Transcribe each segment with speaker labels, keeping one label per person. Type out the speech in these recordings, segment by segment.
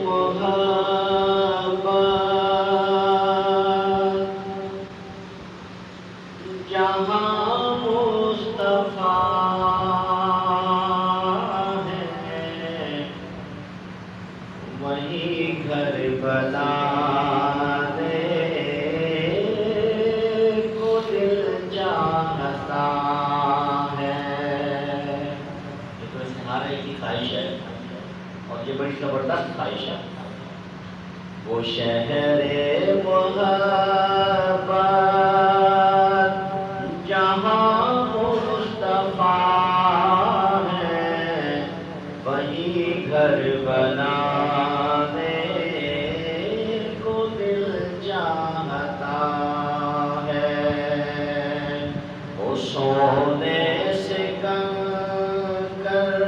Speaker 1: محبت جہاں مصطفیٰ ہے وہی گھر بنانے کو دل چاہتا ہے۔ یہ تو اس نعرے کی خواہش ہے اور یہ بڑی زبردست خواہش ہے۔ وہ شہر محبت جہاں مصطفیٰ ہے وہی گھر بنانے کو دل چاہتا ہے۔ وہ سونے سے کنکر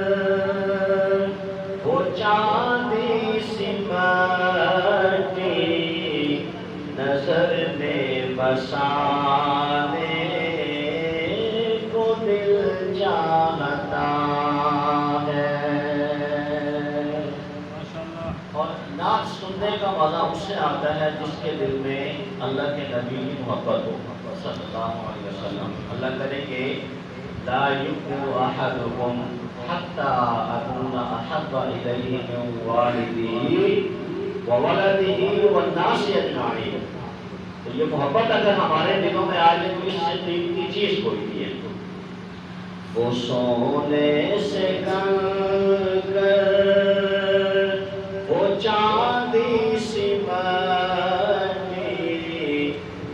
Speaker 1: وہ چاندی سی مٹی نظر میں بسانے کو دل چاہتا ہے۔ اور نعت سننے کا مزہ اس سے آتا ہے جس کے دل میں اللہ کے نبی کی محبت ہو صلی اللہ علیہ وسلم۔ اللہ کرے کہ لا یؤمن احدکم حتی اکون احب الیہ من والدہ وولدہ والناس اجمعین۔ تو یہ محبت اگر ہمارے دلوں میں آ جائے تو اس سے قیمتی چیز کوئی نہیں ہے۔ وہ سونے سے کنکر وہ چاندی سی مٹی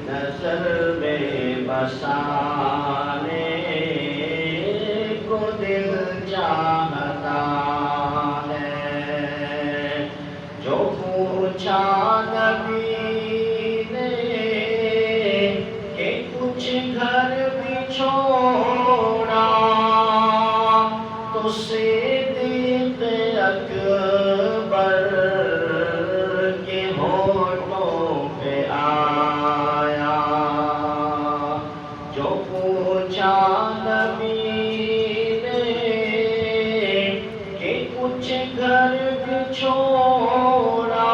Speaker 1: نظر میں بسانے کو دل چاہتا ہے۔ جو پوچھا نبی نے کہ کچھ گھر بھی چھوڑا تو صدیق اکبر کے ہونٹوں پہ آیا۔ جو پوچھا نبی نے کہ کچھ گھر بھی چھوڑا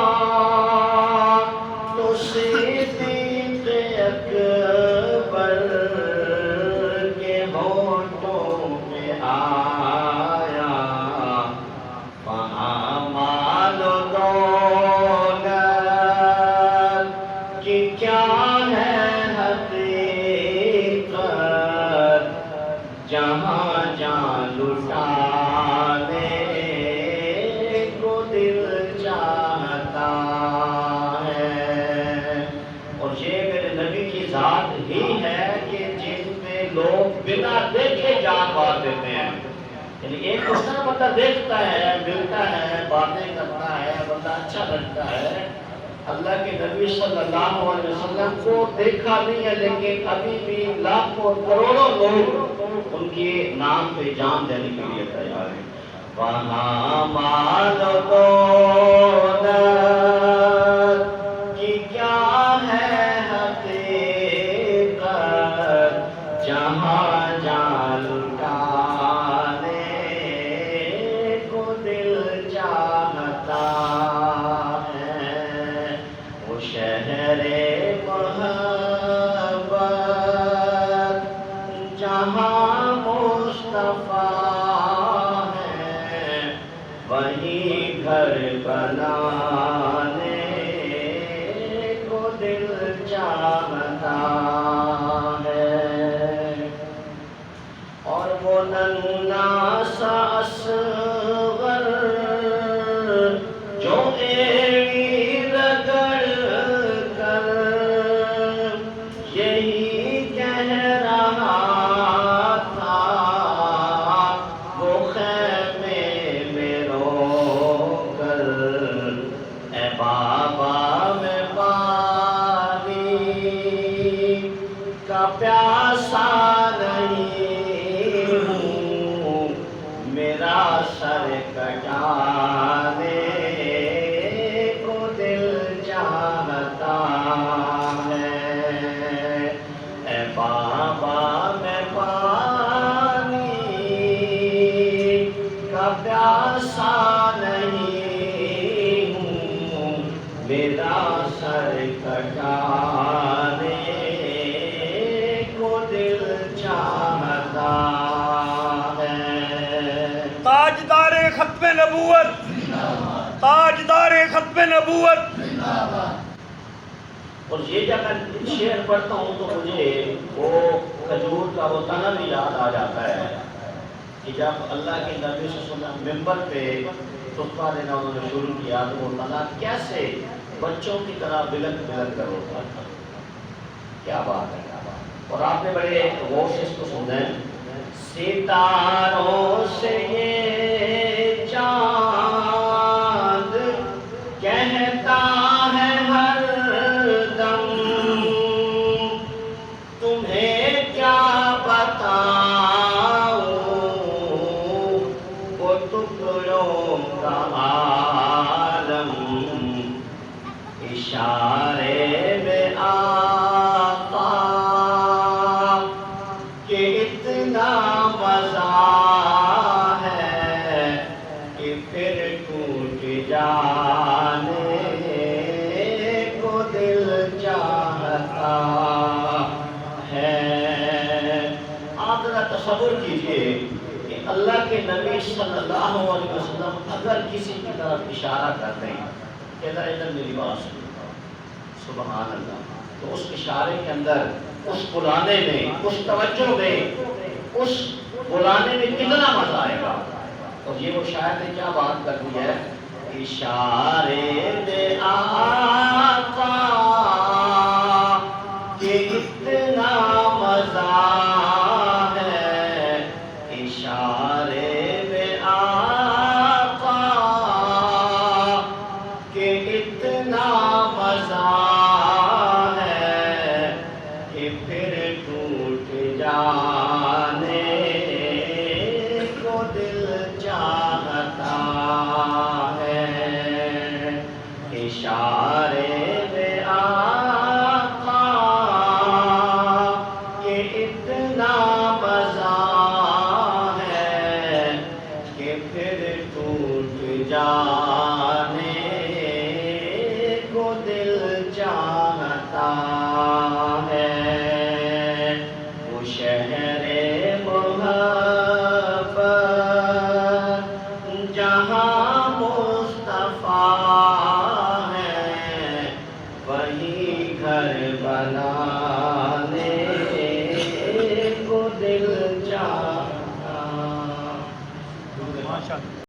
Speaker 1: تو صدیق اکبر کے ہونٹوں پہ آیا۔ وہاں مال و دولت کی کیا ہے حقیقت جہاں جان لٹانے کو دل چاہتا ہے۔ اور یہ میرے نبی کی ذات ہی ہے کہ جن میں لوگ بنا دیکھے جان مار دیتے ہیں۔ یعنی ایک دوسرا بندہ دیکھتا ہے، ملتا ہے، باتیں کرتا ہے، بندہ اچھا لگتا ہے۔ اللہ کے نبی صلی اللہ علیہ وسلم کو دیکھا نہیں ہے لیکن ابھی بھی لاکھوں کروڑوں لوگ ان کے نام پہ جان دینے کے لیے تیار ہیں۔ وہاں مال و دولت کی کیا ہے حقیقت جہاں جان لٹانے کو دل چاہتا ہے۔ وہ شہر محبت جہاں مصطفیٰ ہے وہی گھر بنانے کو دل چاہتا ہے۔ اور وہ ننھا سا اصغر جو ایڑی رگڑ کر یہی کہہ رہا تھا وہ خیمے میں رو کر اے بابا میں پانی کا پیاسا نہیں ہوں، میرا سر کٹانے میرا سر کٹانے کو دل چاہتا ہے۔
Speaker 2: تاجدار ختم نبوت، تاجدار ختم نبوت۔
Speaker 1: اور یہ جب میں شعر پڑھتا ہوں تو مجھے وہ کھجور کا وہ تنا بھی یاد آ جاتا ہے کہ جب اللہ کے نبی صلی اللہ علیہ وسلم ممبر پہ خطبہ دینا انہوں نے شروع کیا تو وہ تنا کیسے بچوں کی طرح بلند بلند کر ہوتا تھا۔ کیا بات ہے، کیا بات۔ اور آپ نے بڑے غور سے اس کو سنا ہے، ستاروں سے یہ چاند کہتا ہے ہر دم تمہیں کیا بتاؤں وہ ٹکڑوں کا عالم، اشارے میں آقا کہ اتنا مزہ ہے کہ پھر ٹوٹ جانے کو دل چاہتا ہے۔ آپ ذرا تصور کیجئے کہ اللہ کے نبی صلی اللہ علیہ وسلم اگر کسی کی طرف اشارہ کر دیں کہ ادھر ادھر میری بات سنو، سبحان اللہ، تو اس اشارے کے اندر، اس بلانے میں، اس توجہ میں، اس بلانے میں کتنا مزہ آئے گا۔ اور یہ وہ شاعر نے کیا بات کر دی ہے، اشارے میں آقا کہ اتنا مزہ ہے، اشارے میں آقا کہ اتنا مزہ ہے کہ پھر ٹوٹ جانے کو دل چاہتا ہے۔ اشارے میں آقا کہ اتنا مزہ ہے کہ پھر ٹوٹ جانے کو دل چاہتا ہے۔ وہ شہر محبت جہاں